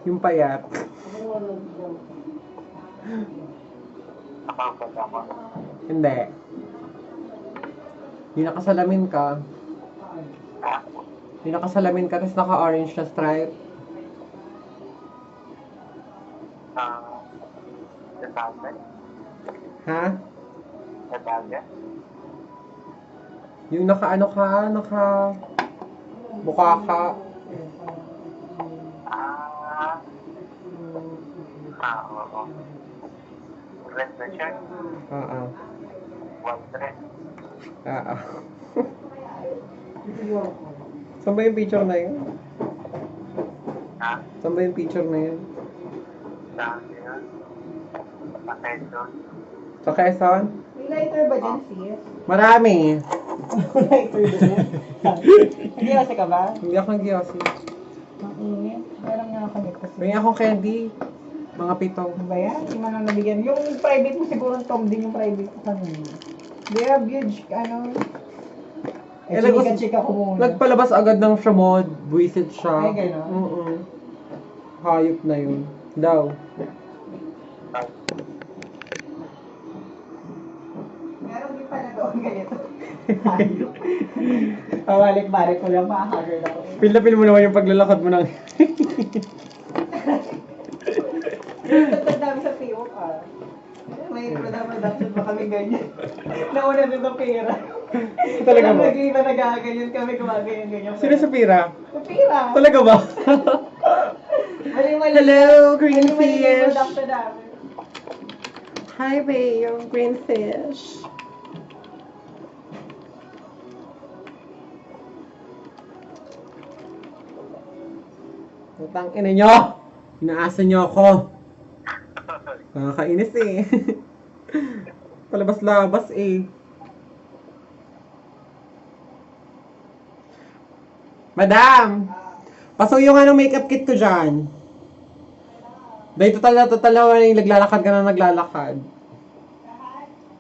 Yung payat. Nakaupat ako. Hindi. Yung nakasalamin ka. Ha? Yung nakasalamin ka, tapos naka-orange na stripe. Detalye? Ha? Detalye? Yung naka-ano ka, mukha ka. Oo. Red na shirt. Oo. White dress. Oo. Saan ba yung picture na yun? Ha? Saan ba yung picture na yun? Saan yun? Attention. Sa Quezon? May lighter ba dyan, sis? Marami. Lighter ba dyan? Hindi kasi ka ba? Hindi ako nag-yosi. Ang init. Meron nga ako nito. Tingin akong candy. Mga 7. Ano ba yan? Hindi man lang nabigyan. Yung private mo siguro Tom din yung private ko kanina. They have huge, ano? Eh, chika ko muna. Nagpalabas agad ng Shamod. Buisit siya. Ay, gano'n? Hayop na yun. Daw. Meron din pala doon ganito. Pabalik-balik ko lang, makakagard ako. Pilapil mo naman yung paglalakad mo ng... Tatag dami sa PO ka. May production pa kami ganyan. Nauna din sa pera. Talaga ba? Nag-iba nagaganyan kami, gumaganyan-ganyan. Sino sa pira? Sa pera. Talaga ba? Mali-mali. Hello, green Mali-mali yung fish. production namin. Hi, babe. Yung green fish. Utang ina nyo! Inaasa nyo ako. Nakakainis eh. Palabas-labas eh. Madam! Pasuyo nga ng makeup kit ko dyan. Dahil total na yung naglalakad ka na naglalakad.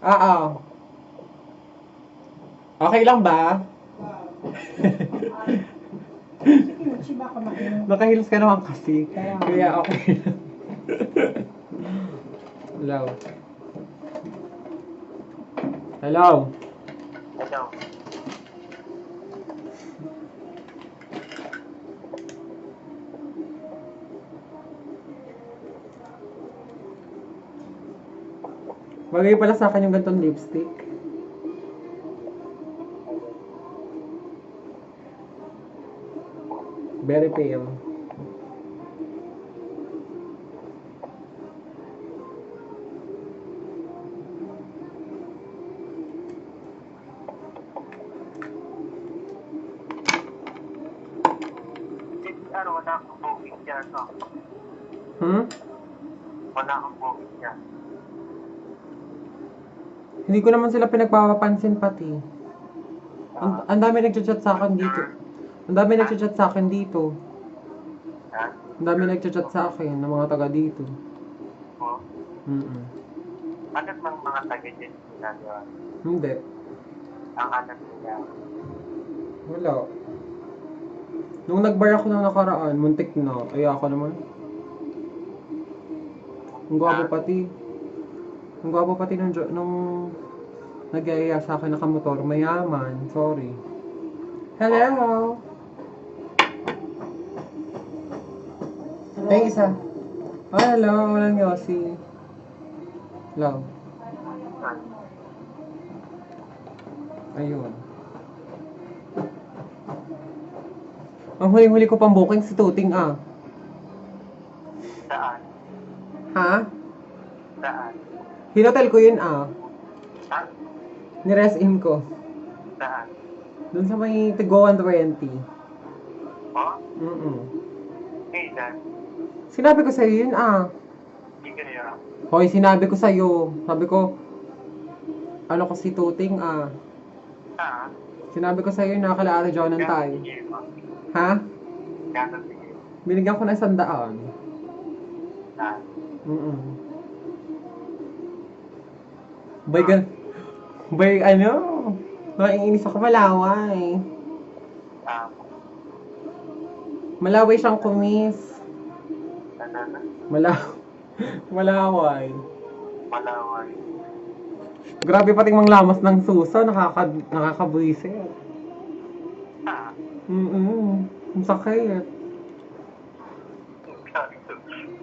Oo. Okay lang ba? Chiba ka makinig. Naka-heels ka naman kasi. Kaya Kaya okay lang. Hello. Hello. Hello. Bagay pala sa akin yung gantong lipstick. Very pale. Ano, wala akong booking dyan, no? Wala akong booking dyan. Hindi ko naman sila pinagpapapansin pati. Ang dami nagchat-chat sa akin dito. Ang dami nagchat-chat sa akin dito. Ha? Ang dami nagchat-chat sa akin ng mga taga dito. O? Anong mga taga-jet ginagawa? Hindi. Ang anak nila. Wala. Nung nag-bar ako ng nakaraan, muntik na. Ay ako naman. Ang gwapo pati. Ang gwapo pati nung nag-iaya sa akin nakamotor. Mayaman. Sorry. Hello! Ay, isa. Oh, hello. Walang yosi. Hello. Ayun. Ang huli-huli ko pang booking si Tuting ah. Saan? Ha? Saan? Hinotel ko yun ah. Ha? Ni-rest-in ko. Saan? Doon sa may Tigo 120. O? Mm-mm. Kailan? Sinabi ko sa'yo yun ah. Hindi ka niya. Hoy, sinabi ko sa'yo. Sabi ko, ano ko si Tuting ah. Ha? Sinabi ko sa'yo na kala Jonan tayo. Sige mo. Ha? Gano'n sige. Binigyan ko na 100. Saan? Bay, ano? Naiinis ako malaway. Ah, Malaway siyang kumis. na. Malaway. Malaway. Grabe pating manglamas ng suso, nakakabwisit. Ah, Ang sakit.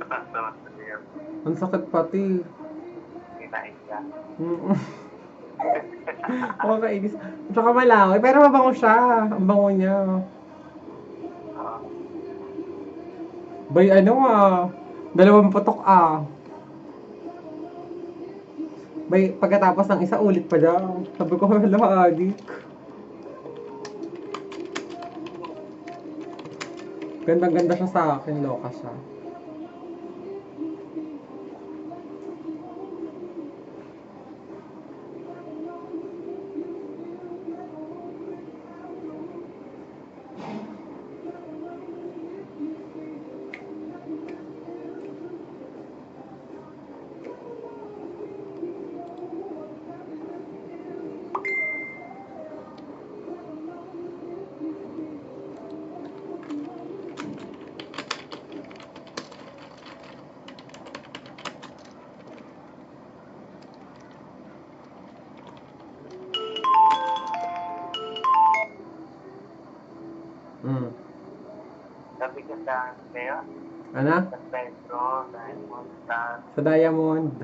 Tatawa sa niya. Ang sakit pati. Kinain ka. Nakakainis. Tsaka malaway, pero mabango siya. Ang bango niya. Oo. Bay, 2 putok Bay, pagkatapos ng isa, ulit pa daw. Sabi ko, hala, adik. Gandang-ganda siya sa akin, loka siya. Sabi ka sa kayo? Ano? Sa Pedro, dahil mo sa Sa Diamond.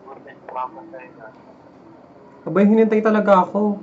Buti sumama sa'yo na. Abay, hinintay talaga ako.